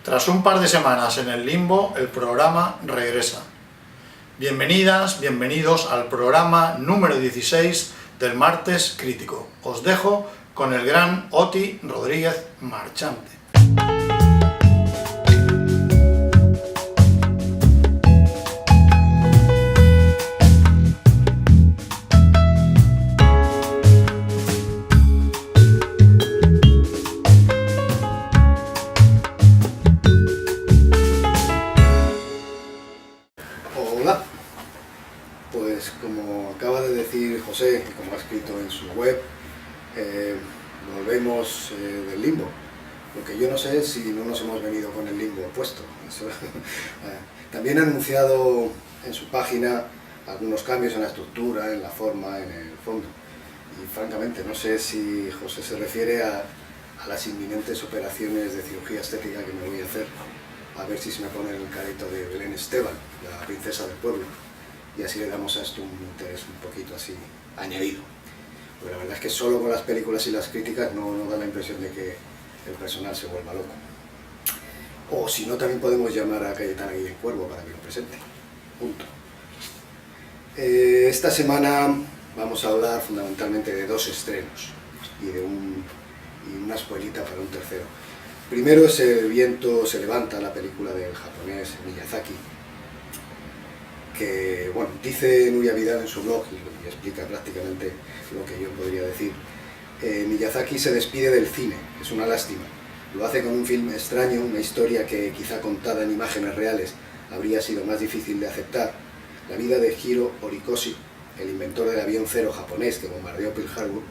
Tras un par de semanas en el limbo, el programa regresa. Bienvenidas, bienvenidos al programa número 16 del Martes Crítico. Os dejo con el gran Oti Rodríguez Marchante. Hola, pues como acaba de decir José y como ha escrito en su web, volvemos del limbo. Lo que yo no sé es si no nos hemos venido con el limbo puesto. También ha anunciado en su página algunos cambios en la estructura, en la forma, en el fondo. Y francamente no sé si José se refiere a las inminentes operaciones de cirugía estética que me voy a hacer. A ver si se me pone el carito de Belén Esteban, la princesa del pueblo, y así le damos a esto un interés un poquito así añadido. Porque la verdad es que solo con las películas y las críticas no da la impresión de que el personal se vuelva loco. O si no, también podemos llamar a Cayetana Guillén Cuervo para que lo presente. Punto. Esta semana vamos a hablar fundamentalmente de dos estrenos y una spoilita para un tercero. Primero es El viento se levanta, la película del japonés Miyazaki, que, bueno, dice Nuria Vidal en su blog y explica prácticamente lo que yo podría decir. Miyazaki se despide del cine, es una lástima. Lo hace con un film extraño, una historia que quizá contada en imágenes reales habría sido más difícil de aceptar. La vida de Hiro Horikoshi, el inventor del avión cero japonés que bombardeó Pearl Harbor,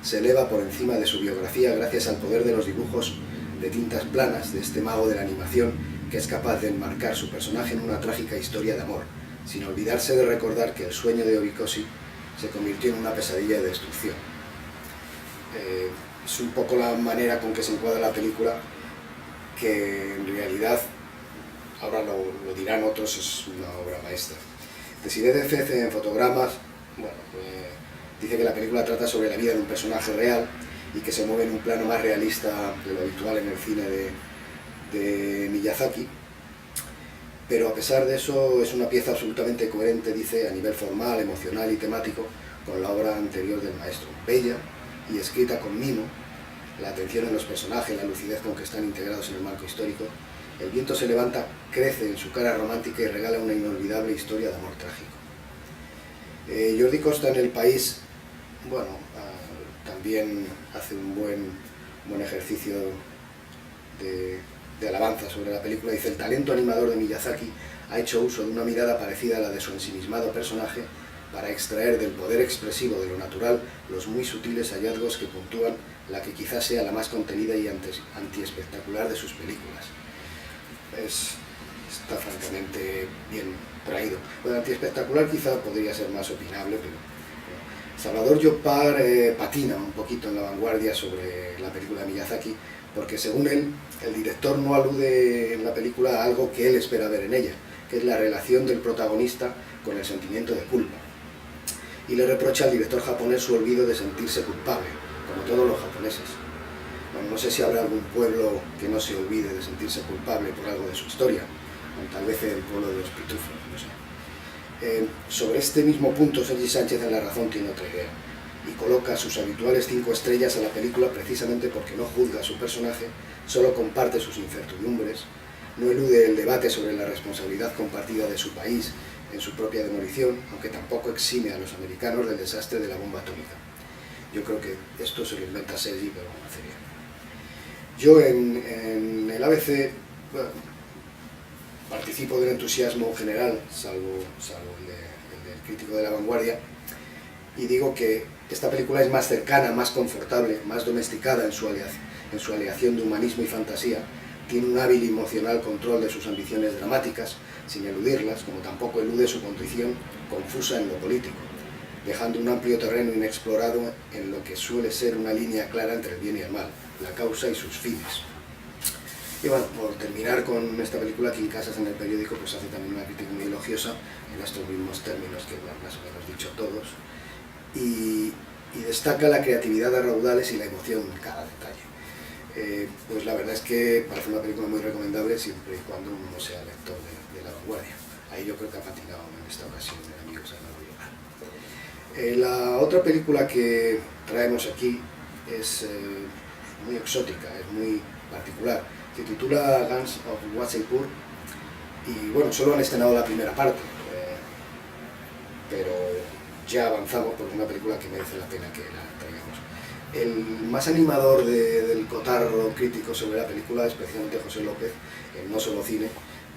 se eleva por encima de su biografía gracias al poder de los dibujos de tintas planas de este mago de la animación que es capaz de enmarcar su personaje en una trágica historia de amor, sin olvidarse de recordar que el sueño de Horikoshi se convirtió en una pesadilla de destrucción. Es un poco la manera con que se encuadra la película, que en realidad, ahora lo dirán otros, es una obra maestra. Desiree Defez en Fotogramas, bueno, dice que la película trata sobre la vida de un personaje real y que se mueve en un plano más realista de lo habitual en el cine de Miyazaki, pero a pesar de eso es una pieza absolutamente coherente, dice, a nivel formal, emocional y temático con la obra anterior del maestro. Bella y escrita con mimo, la atención en los personajes, la lucidez con que están integrados en el marco histórico. El viento se levanta, crece en su cara romántica y regala una inolvidable historia de amor trágico. Jordi Costa en El País, bueno, también hace un buen ejercicio de alabanza sobre la película. Dice: el talento animador de Miyazaki ha hecho uso de una mirada parecida a la de su ensimismado personaje para extraer del poder expresivo de lo natural los muy sutiles hallazgos que puntúan la que quizás sea la más contenida y antiespectacular de sus películas. Está francamente bien traído. Bueno, antiespectacular quizá podría ser más opinable, pero Salvador Llopart patina un poquito en La Vanguardia sobre la película de Miyazaki, porque según él, el director no alude en la película a algo que él espera ver en ella, que es la relación del protagonista con el sentimiento de culpa. Y le reprocha al director japonés su olvido de sentirse culpable, como todos los japoneses. Bueno, no sé si habrá algún pueblo que no se olvide de sentirse culpable por algo de su historia, o tal vez el pueblo de los pitufos, no sé. Sobre este mismo punto, Sergi Sánchez en La Razón tiene otra idea y coloca sus habituales 5 estrellas a la película precisamente porque no juzga a su personaje, solo comparte sus incertidumbres, no elude el debate sobre la responsabilidad compartida de su país en su propia demolición, aunque tampoco exime a los americanos del desastre de la bomba atómica. Yo creo que esto se lo inventa Sergi, pero no hace bien. Yo en el ABC, bueno, participo del entusiasmo general, salvo el del crítico de La Vanguardia, y digo que esta película es más cercana, más confortable, más domesticada en su aleación de humanismo y fantasía, tiene un hábil y emocional control de sus ambiciones dramáticas, sin eludirlas, como tampoco elude su condición confusa en lo político, dejando un amplio terreno inexplorado en lo que suele ser una línea clara entre el bien y el mal, la causa y sus fines. Y bueno, por terminar con esta película, Kim Casas en El Periódico pues hace también una crítica muy elogiosa en estos mismos términos que más o menos dicho todos, y destaca la creatividad a raudales y la emoción en cada detalle. pues la verdad es que parece una película muy recomendable siempre y cuando uno sea lector de La Vanguardia. Ahí yo creo que ha patinado en esta ocasión el amigo Salvador Llopart. La otra película que traemos aquí es muy exótica, es muy particular. Se titula Guns of Wasseypur y bueno, solo han estrenado la primera parte, pero ya avanzamos porque es una película que merece la pena que la traigamos. El más animador del cotarro crítico sobre la película, especialmente José López, en No Solo Cine,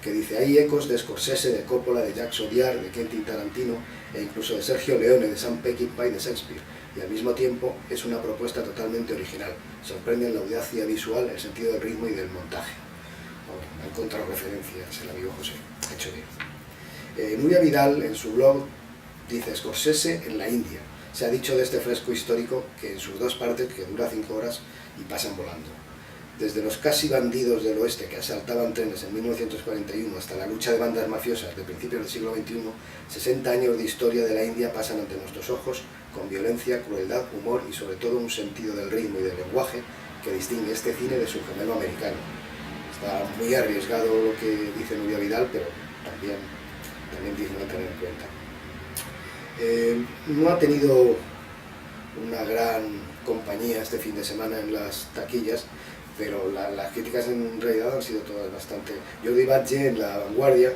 que dice: hay ecos de Scorsese, de Coppola, de Jacques Audiard, de Quentin Tarantino e incluso de Sergio Leone, de Sam Peckinpah y de Shakespeare, y al mismo tiempo es una propuesta totalmente original. Sorprende en la audacia visual, el sentido del ritmo y del montaje. Bueno, ha encontrado referencias el amigo José, ha hecho bien. Nuria Vidal en su blog dice: Scorsese en la India. Se ha dicho de este fresco histórico que en sus dos partes, que dura 5 horas y pasan volando. Desde los casi bandidos del oeste que asaltaban trenes en 1941 hasta la lucha de bandas mafiosas de principios del siglo XXI, 60 años de historia de la India pasan ante nuestros ojos con violencia, crueldad, humor y sobre todo un sentido del ritmo y del lenguaje que distingue este cine de su gemelo americano. Está muy arriesgado lo que dice Nuria Vidal, pero también digno de tener en cuenta. No ha tenido una gran compañía este fin de semana en las taquillas, pero las críticas en realidad han sido todas bastante... Jordi Batlle en La Vanguardia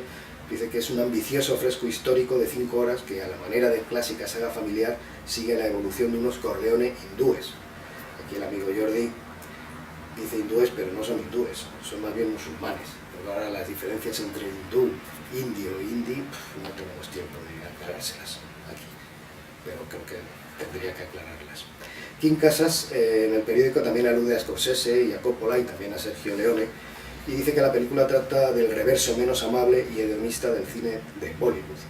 dice que es un ambicioso fresco histórico de 5 horas que a la manera de clásica saga familiar sigue la evolución de unos Corleone hindúes. Aquí el amigo Jordi dice hindúes, pero no son hindúes, son más bien musulmanes. Pero ahora las diferencias entre hindú, indio e hindi no tenemos tiempo de aclarárselas aquí, pero creo que tendría que aclararlas. Kim Casas en el periódico también alude a Scorsese y a Coppola y también a Sergio Leone y dice que la película trata del reverso menos amable y hedonista del cine de Bollywood.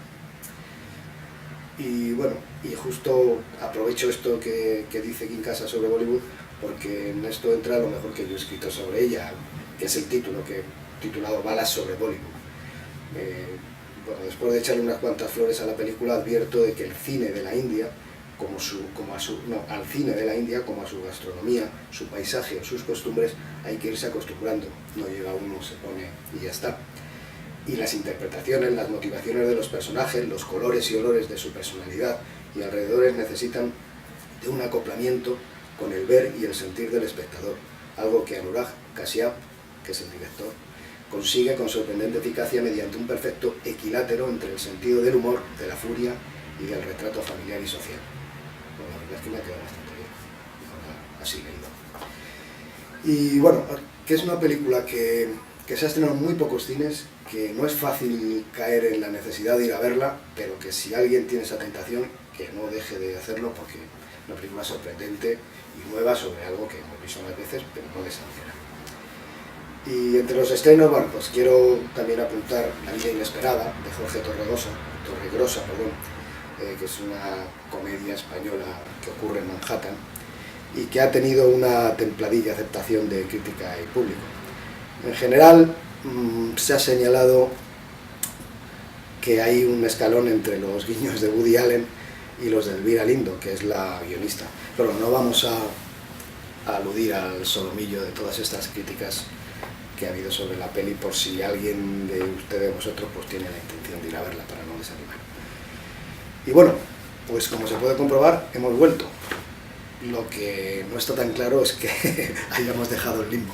Y bueno, y justo aprovecho esto que dice Kim Casas sobre Bollywood porque en esto entra lo mejor que yo he escrito sobre ella, que es el título, titulado Balas sobre Bollywood. Bueno, después de echarle unas cuantas flores a la película, advierto de que el cine de la India, al cine de la India, como a su gastronomía, su paisaje o sus costumbres, hay que irse acostumbrando. No llega uno, se pone y ya está. Y las interpretaciones, las motivaciones de los personajes, los colores y olores de su personalidad y alrededores necesitan de un acoplamiento con el ver y el sentir del espectador, algo que Anurag Kashyap, que es el director, consigue con sorprendente eficacia mediante un perfecto equilátero entre el sentido del humor, de la furia y del retrato familiar y social. Bueno, la verdad es que me ha quedado bastante bien, ahora así leído. Y bueno, que es una película que se ha estrenado en muy pocos cines, que no es fácil caer en la necesidad de ir a verla, pero que si alguien tiene esa tentación, que no deje de hacerlo porque es una película sorprendente y nueva sobre algo que hemos visto unas veces, pero no desafiera. Y entre los estrenos, bueno, pues quiero también apuntar La vida inesperada, de Jorge Torregrosa, que es una comedia española que ocurre en Manhattan y que ha tenido una templadilla aceptación de crítica y público. En general, se ha señalado que hay un escalón entre los guiños de Woody Allen y los de Elvira Lindo, que es la guionista. Pero no vamos a aludir al solomillo de todas estas críticas que ha habido sobre la peli, por si alguien de ustedes, vosotros, pues tiene la intención de ir a verla para no desanimar. Y bueno, pues como se puede comprobar, hemos vuelto. Lo que no está tan claro es que hayamos dejado el limbo.